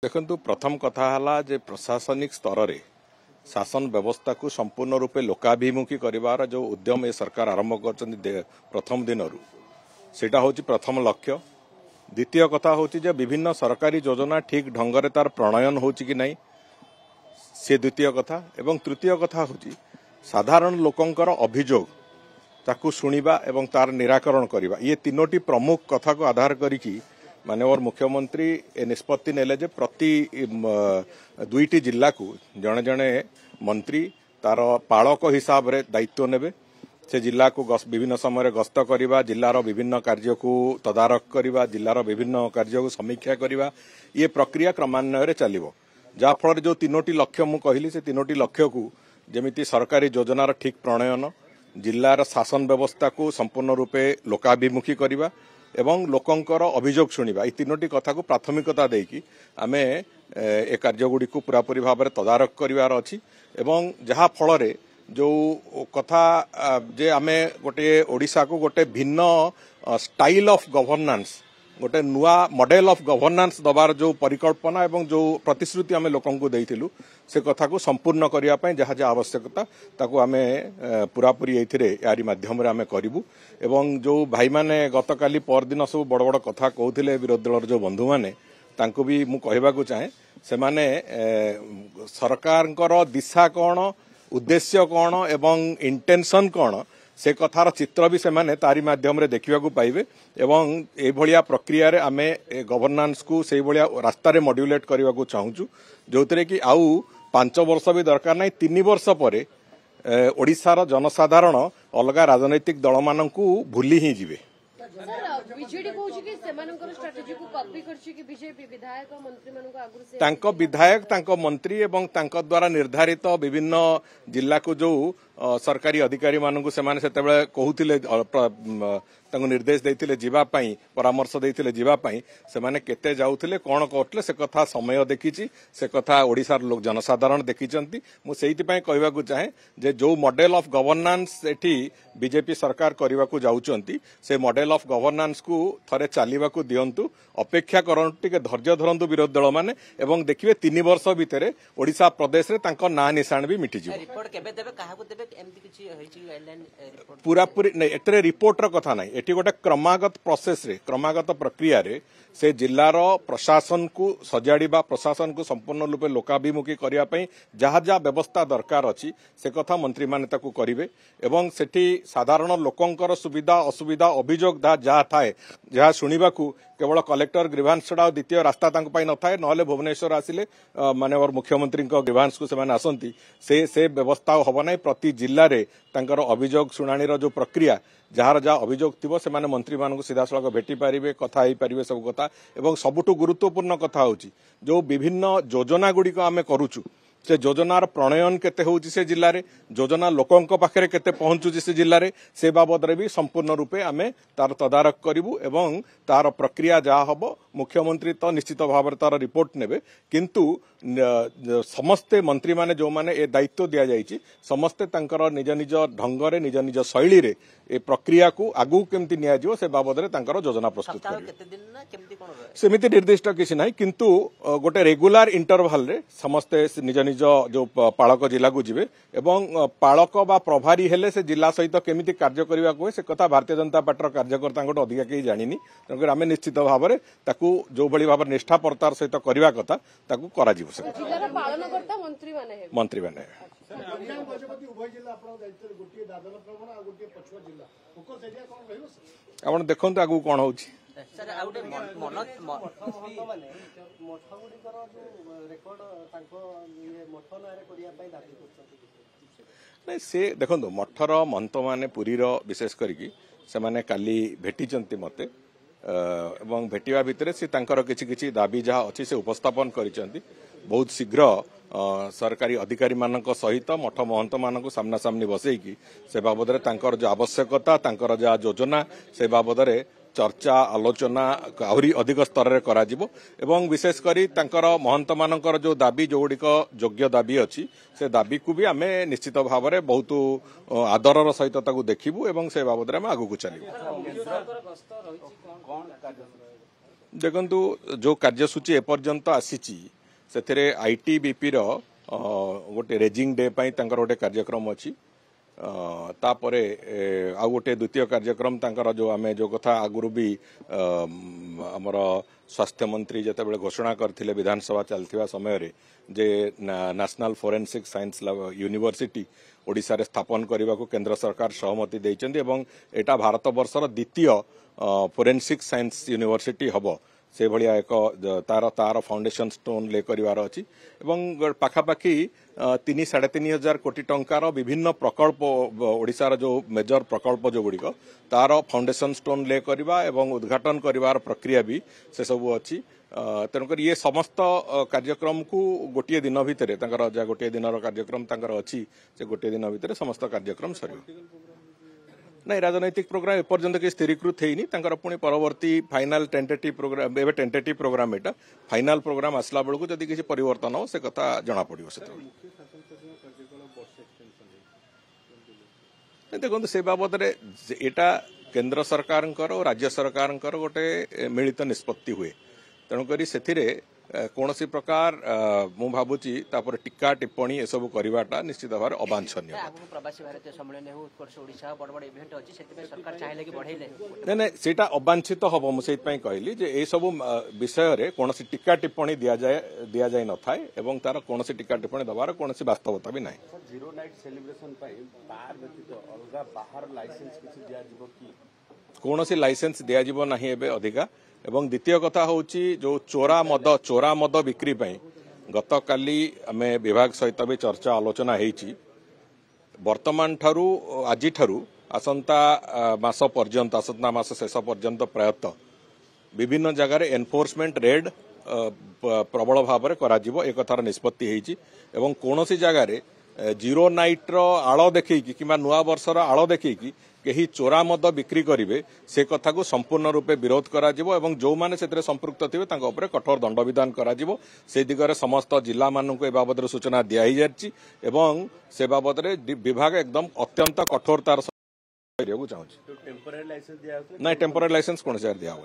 देखु प्रथम कथा है प्रशासनिक स्तर में शासन व्यवस्था को संपूर्ण रूपे लोकाभिमुखी कर जो उद्यम ये सरकार आरंभ कर प्रथम दिन सेटा हूँ प्रथम लक्ष्य। द्वितीय कथा हूँ विभिन्न सरकारी योजना ठीक ढंग से तार प्रणयन हो कि नहीं से द्वितीय कथा। एवं तृतीय कथा हूँ साधारण लोकंकर अभियोग ताकू शुणा एवं तार निराकरण करवा। ये तीनोटी प्रमुख कथा को आधार करिकी माननीय मुख्यमंत्री ए निष्पत्ति नेले जे प्रति दुईटी जिला को जड़े जड़े मंत्री तार पालक हिसाब रे दायित्व नेबे। से जिला को विभिन्न समय गस्त करवा, जिलार विभिन्न कार्य को तदारख करवा, जिलार विभिन्न कार्य को समीक्षा करवा। ये प्रक्रिया क्रमान्वय चलिबो जहा फल जो तीनोटी लक्ष्य मु कहली से तीनोटी लक्ष्य को जेमिति सरकारी योजनार ठीक प्रणयन, जिलार शासन व्यवस्था को संपूर्ण रूपे लोकाभिमुखी करवा एवं लोकंकर अभियोग शुणा। ये तीनोटी कथा को प्राथमिकता देकी आमे ए कार्यगुड़ी को पूरापूरी भाव में तदारख करार अच्छी। एवं जहा फल जो कथा जे आमे गोटे ओडिशा को गोटे भिन्न स्टाइल ऑफ गवर्नेंस, गोटे नुआ मॉडल ऑफ गवर्नेंस दबार जो परिकल्पना एवं जो प्रतिश्रुति आमे लोकन को देइथिलु से कथा को संपूर्ण करिया पय जहा जहा आवश्यकता ताको आमे पूरापूरी एथिरे यारी माध्यम रे आमे करिवु। एवं जो भाई माने गतकाली परदिन सब बड़ बड़ कथा कहउथिले विरोधी दलर जो बंधु माने तांको भी मु कहबा को चाहे से माने सरकारंकर दिशा कोन, उद्देश्य कोन एवं इंटेंशन कोन से कथार चित्र भी से तारी माध्यम रे देखिबा को पाइबे। एवं ए भलिया प्रक्रिया रे आमे गवर्नेंस को से भलिया रास्ता रे मॉड्यूलेट करबा को चाहूचु जोतरे कि आउ 5 वर्ष भी दरकार नहीं, 3 वर्ष परे ओडिशार जनसाधारण अलगा राजनैतिक दल मानकू भूली ही जिवे। बीजेडी कहूची कि सेमानकर स्ट्रेटजी को कॉपी करछि कि बीजेपी विधायक मंत्री मानको आगुर से तांको विधायक तांको मंत्री एवं तांको द्वारा निर्धारित विभिन्न जिला को जो सरकारी अधिकारी मानकू सेमाने सेतेबेले कहउथिले तांको निर्देश देइथिले जीवा पई, परामर्श देइथिले जीवा पई, सेमाने केते जाउथिले कोन करथले से कथा समय देखिछि, से कथा ओडिसार लोक जनसाधारण देखिचंती। मु सेहिति पई कहबा को चाहे जे जो मॉडल ऑफ गवर्नेंस एठी बीजेपी सरकार करबा को जाउचंती से मॉडल ऑफ गवर्नेंस को थरे चालिबा को दियंतु, अपेक्षा करन टिके धैर्य धरंतु विरोधी दल माने एवं देखिबे 3 वर्ष भितरे ओडिसा प्रदेश रे तांको ना निशान भी मिटि जिवो। रिपोर्ट केबे देबे काहा को देबे एमती किछि होइछि गाइडलाइन रिपोर्ट पूरा पूरी नै एतरे रिपोर्ट र कथा नै, एठी गोटे क्रमागत प्रोसेस रे क्रमागत प्रक्रिया रे से जिल्लार प्रशासन को सजाड़ीबा, प्रशासन को संपूर्ण रूपे लोकाभिमुखी करिया पई जहा जहा व्यवस्था दरकार अछि से कथा मंत्री माने ताकू करिवे। एवं सेठी साधारण लोकंकर सुविधा असुविधा अभियोग जहा थाए जहा शुणिबा को केवल कलेक्टर ग्रीवांस छड़ा द्वितीय रास्ता तांको पाई न थाए, नहले भुवनेश्वर आसिले माननीय मुख्यमंत्री ग्रीवांस को सेमाने आसंती से व्यवस्था हबो नै। प्रति जिल्ला रे तांकर अभियोग शुणाणीर जो प्रक्रिया जार जहाँ अभियोग थी से मंत्री मान सीधा सड़क भेटी पारे, कथा हो पारे सब कथा। एवं सबुठु गुरुत्वपूर्ण कथा होची जो विभिन्न योजना गुड़िक आम करुचु से योजनार प्रणयन केते होची से जिल्ला रे, योजना लोकंक पाखरे केते पहुंचुची से जिल्ला रे, से बाबद रे भी संपूर्ण रूपे आमे तार तदारख करिवु। एवं तार प्रक्रिया जहा हबो मुख्यमंत्री तो निश्चित भाव तार रिपोर्ट नेबे, किंतु समस्ते मंत्री माने जो माने ए दायित्व दिया जायछि समस्ते तांकर निज निज ढंग रे निज निज शैली रे ए प्रक्रिया को आगु केमति निया जिवो से बाबद रे तांकर योजना प्रस्तुत करिवे। सेमिति निर्दिष्ट किछि नाही, किंतु गोटे रेगुलर इंटरवल रे समस्ते निज निज जो पालक जिला को जिवे एवं पालक बा प्रभारी हेले से जिला सहित केमिति कार्य करबा को से कथा भारतीय जनता पार्टी कार्यकर्ता अधिका कहीं जानिनी। तेणुकर आम निश्चित भाव में ताकू जो भली भाव निष्ठापरतार सहित करबा कथा ताकू करा जिवो। मंत्री माने आपण देखंतु आगु कोन होछि सर आउटे नहीं से देखो मठर महंत माने पुरीर विशेष करिकी से माने काली भेटिचंती मते एवं भेटिया भितरे से तांकर किछि किछि दाबी जहा अछि से उपस्थापन करिचंती। बहुत शीघ्र सरकारी अधिकारी मानक सहित मठ महंत मानक सामना सामनी बसैकी से बाबद रे तांकर जो आवश्यकता तांकर जहा योजना से बाबद रे चर्चा आलोचना आहरी अधिक स्तर रे करा जिवो। एवं विशेष करी तांकर महंत मानकर जो दाबी जो गुड़िक योग्य दाबी अच्छी से दाबी को भी आमे निश्चित भाव में बहुत आदरर सहित ताकू देखिबू एवं से बाबद रे आमे आगु को चलिबू। देखंतु जो कार्यसूची एपर्यंत आसीची सेथिरे आईटीबीपी रो गोटे रेजिंग डे पई तांकर गोटे कार्यक्रम अछि तापरे आ गोटे द्वितीय कार्यक्रम तांकर जो आमे जो कथा आगुरु भी हमर स्वास्थ्य मंत्री जेतेबेले घोषणा करथिले विधानसभा चलथिबा समय रे जे national forensic science university Odisha रे स्थापन करने को केंद्र सरकार सहमति देइचंदी एवं एटा भारत वर्षर द्वितीय फोरेंसिक साइंस यूनिवर्सिटी हबो से भलिया एक तार फाउंडेशन स्टोन ले करिवार अछि एवं पाखापाखि 3,500 कोटी टंकार विभिन्न प्रकल्प ओडिशार जो मेजर प्रकल्प जो गुड़िक तार फाउंडेशन स्टोन ले करवा एवं उद्घाटन करिवार प्रक्रिया भी से सब अच्छी तेणुकर ये समस्त कार्यक्रम को गोटे दिन भितर गोटे दिन कार्यक्रम अच्छी से गोटे दिन भितर समस्त कार्यक्रम सर नहीं राजनैतिक प्रोग्राम एपर्यंत कि स्थिरीकृत होनी पुणी परवर्ती फाइनाल टेंटेटिव प्रोग्राम एवं टेंटेटिव प्रोग्राम एटा फाइनाल प्रोग्राम आसला बेलू जदि किसी परिवर्तन हो से कथा जना पड़ो से देखो से बाबद एटा केंद्र सरकार और राज्य सरकार गोटे मिलित निष्पत्ति हुए तेणुक से कौन प्रकार मु भावुची टीका टिप्पणी एसबू करवाटा निश्चित भाव अवांछनीय प्रवासी भारतीय सम्मेलन हो उत्कर्ष ओडिशा बड़ बड़ इवेंट अछि सेति सरकार चाहिले कि बढ़ाइले नहीं सेटा अवांछित हम मुझे कहिली जे ए सब विषय रे कौन टीका टिप्पणी दि जाए न थाए एवं तार कौन टीका टिप्पणी दबार कौन वास्तवता भी नहीं जीरो नाइट सेलिब्रेशन बार व्यतीत अलगा बाहर लाइसेंस किछि दिया जिवो कि कौन लाइसेंस दि जाव ना अधिका एवं द्वितीय कथा होची जो चोरा मद बिक्री गत काली आमे विभाग सहित भी चर्चा आलोचना होईची वर्तमान ठारू आज ठारू आसंता मास पर्यंत आसंता मास शेष पर्यंत प्रायतः विभिन्न जगार एनफोर्समेंट रेड प्रबल भाव में करा एक कथार निष्पत्ति होईची एवं कोनोसी जगार जीरो नाइट रो आड़ देखैकी कि नुआ वर्षर आड़ देखैकी कहीं चोरा मद बिक्री करेंगे से कथा को संपूर्ण रूपे विरोध करा एवं जो माने से संपृक्त थे कठोर दंड विधान करा से दिगरे समस्त जिला मानक ए बाबद सूचना दिया एवं से बाबद विभाग एकदम अत्यंत कठोरतार चाहिए ना टेम्पोरारी लाइसेंस कौन दिया